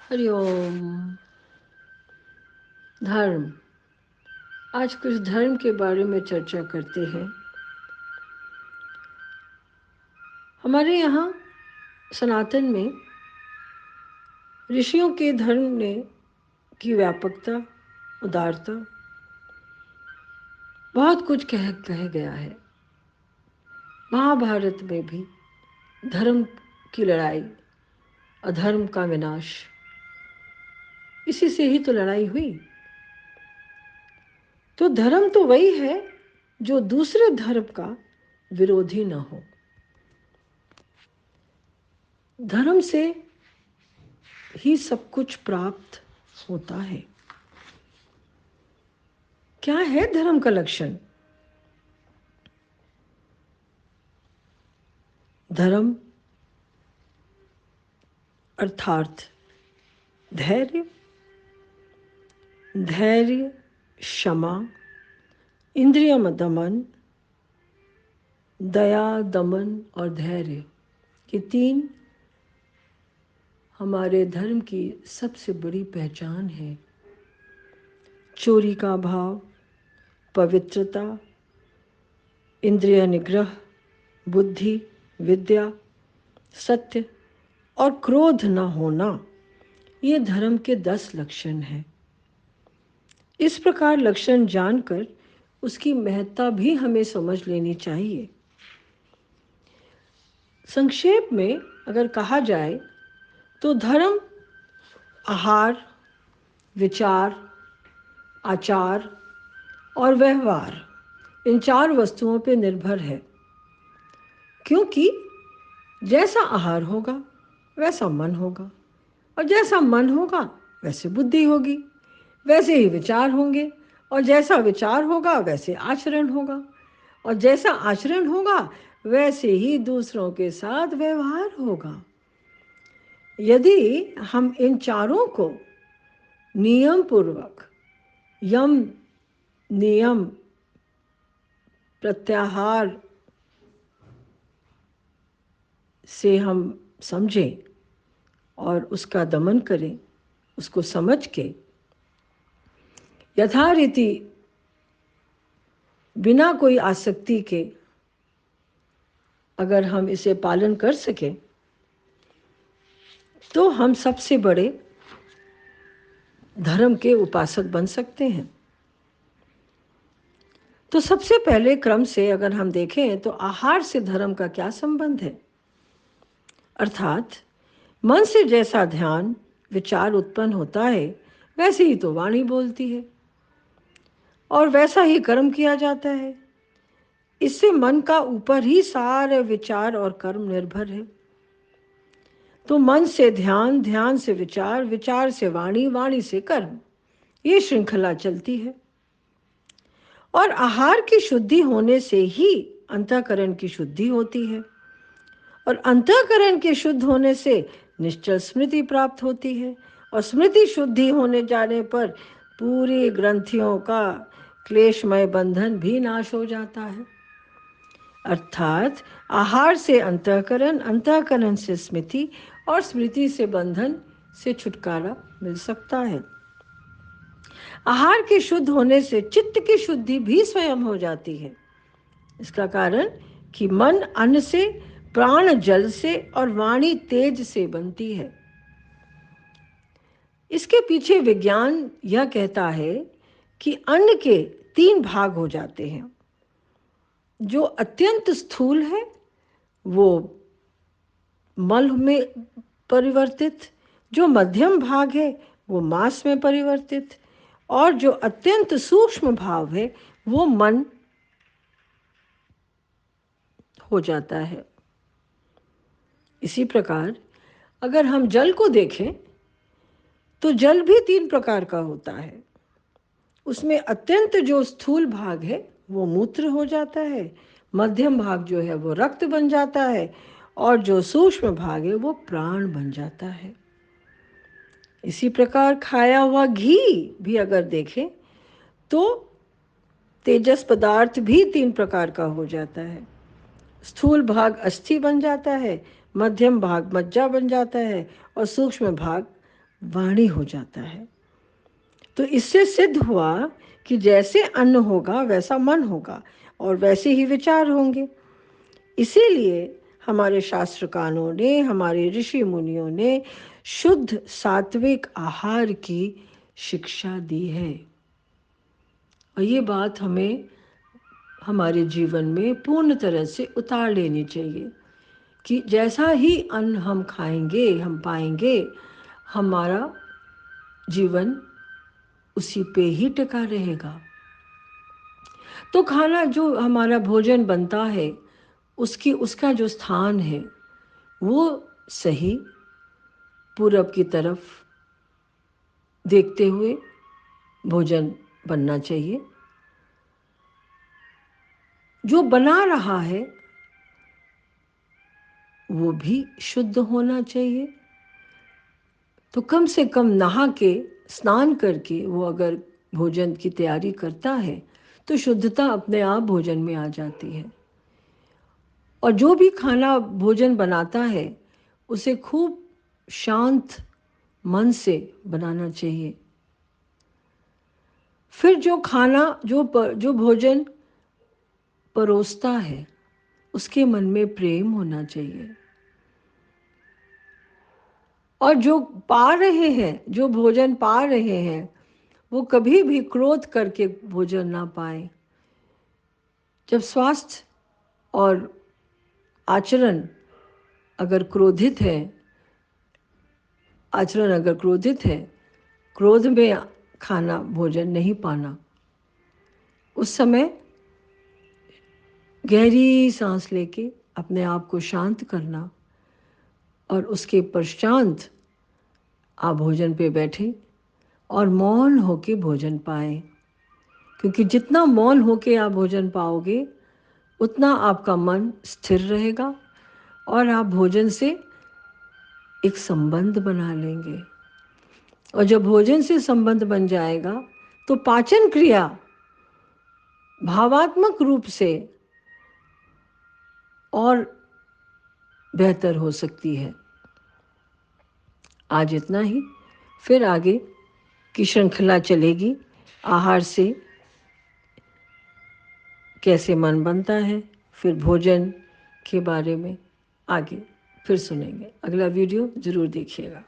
हरिओम। धर्म। आज कुछ धर्म के बारे में चर्चा करते हैं। हमारे यहाँ सनातन में ऋषियों के धर्म ने की व्यापकता, उदारता बहुत कुछ कह गया है। महाभारत में भी धर्म की लड़ाई, अधर्म का विनाश, इसी से ही तो लड़ाई हुई। तो धर्म तो वही है जो दूसरे धर्म का विरोधी न हो। धर्म से ही सब कुछ प्राप्त होता है। क्या है धर्म का लक्षण? धर्म अर्थात धैर्य, धैर्य, क्षमा, इंद्रिय दमन, दया, दमन और धैर्य, ये तीन हमारे धर्म की सबसे बड़ी पहचान है। चोरी का भाव, पवित्रता, इंद्रिय निग्रह, बुद्धि, विद्या, सत्य और क्रोध न होना, ये धर्म के 10 लक्षण हैं। इस प्रकार लक्षण जानकर उसकी महत्ता भी हमें समझ लेनी चाहिए। संक्षेप में अगर कहा जाए तो धर्म आहार, विचार, आचार और व्यवहार, इन 4 वस्तुओं पर निर्भर है। क्योंकि जैसा आहार होगा वैसा मन होगा, और जैसा मन होगा वैसे बुद्धि होगी, वैसे ही विचार होंगे, और जैसा विचार होगा वैसे आचरण होगा, और जैसा आचरण होगा वैसे ही दूसरों के साथ व्यवहार होगा। यदि हम इन चारों को नियम पूर्वक, यम नियम प्रत्याहार से हम समझें और उसका दमन करें, उसको समझ के यथारीति बिना कोई आसक्ति के अगर हम इसे पालन कर सकें तो हम सबसे बड़े धर्म के उपासक बन सकते हैं। तो सबसे पहले क्रम से अगर हम देखें तो आहार से धर्म का क्या संबंध है? अर्थात मन से जैसा ध्यान विचार उत्पन्न होता है वैसे ही तो वाणी बोलती है और वैसा ही कर्म किया जाता है। इससे मन का ऊपर ही सारे विचार और कर्म निर्भर है। तो मन से ध्यान, ध्यान से विचार, विचार से वाणी, वाणी से कर्म, ये श्रृंखला चलती है। और आहार की शुद्धि होने से ही अंतःकरण की शुद्धि होती है, और अंतःकरण के शुद्ध होने से निश्चल स्मृति प्राप्त होती है, और स्मृति शुद्धि होने जाने पर पूरी ग्रंथियों का क्लेशमय बंधन भी नाश हो जाता है। अर्थात आहार से अंतःकरण, अंतःकरण से स्मृति और स्मृति से बंधन से छुटकारा मिल सकता है। आहार के शुद्ध होने से चित्त की शुद्धि भी स्वयं हो जाती है। इसका कारण कि मन अन्न से, प्राण जल से और वाणी तेज से बनती है। इसके पीछे विज्ञान यह कहता है कि अन्न के 3 भाग हो जाते हैं। जो अत्यंत स्थूल है वो मल में परिवर्तित, जो मध्यम भाग है वो मांस में परिवर्तित, और जो अत्यंत सूक्ष्म भाव है वो मन हो जाता है। इसी प्रकार अगर हम जल को देखें तो जल भी 3 प्रकार का होता है। उसमें अत्यंत जो स्थूल भाग है वो मूत्र हो जाता है, मध्यम भाग जो है वो रक्त बन जाता है, और जो सूक्ष्म भाग है वो प्राण बन जाता है। इसी प्रकार खाया हुआ घी भी अगर देखें तो तेजस पदार्थ भी 3 प्रकार का हो जाता है। स्थूल भाग अस्थि बन जाता है, मध्यम भाग मज्जा बन जाता है, और सूक्ष्म भाग वाणी हो जाता है। तो इससे सिद्ध हुआ कि जैसे अन्न होगा वैसा मन होगा और वैसे ही विचार होंगे। इसीलिए हमारे शास्त्रकारों ने, हमारे ऋषि मुनियों ने शुद्ध सात्विक आहार की शिक्षा दी है। और ये बात हमें हमारे जीवन में पूर्ण तरह से उतार लेनी चाहिए कि जैसा ही अन्न हम खाएंगे, हम पाएंगे, हमारा जीवन उसी पे ही टिका रहेगा। तो खाना जो हमारा भोजन बनता है, उसका जो स्थान है वो सही पूरब की तरफ देखते हुए भोजन बनना चाहिए। जो बना रहा है वो भी शुद्ध होना चाहिए। तो कम से कम नहा के, स्नान करके वो अगर भोजन की तैयारी करता है तो शुद्धता अपने आप भोजन में आ जाती है। और जो भी खाना भोजन बनाता है उसे खूब शांत मन से बनाना चाहिए। फिर जो खाना जो भोजन परोसता है उसके मन में प्रेम होना चाहिए। और जो पा रहे हैं, जो भोजन पा रहे हैं, वो कभी भी क्रोध करके भोजन ना पाए। जब स्वास्थ्य और आचरण अगर क्रोधित है, आचरण अगर क्रोधित है, क्रोध में खाना भोजन नहीं पाना, उस समय गहरी सांस लेके अपने आप को शांत करना और उसके पश्चात आप भोजन पे बैठे और मौन होके भोजन पाए। क्योंकि जितना मौन होके आप भोजन पाओगे उतना आपका मन स्थिर रहेगा और आप भोजन से एक संबंध बना लेंगे। और जब भोजन से संबंध बन जाएगा तो पाचन क्रिया भावात्मक रूप से और बेहतर हो सकती है। आज इतना ही, फिर आगे की श्रृंखला चलेगी। आहार से कैसे मन बनता है, फिर भोजन के बारे में आगे फिर सुनेंगे। अगला वीडियो ज़रूर देखिएगा।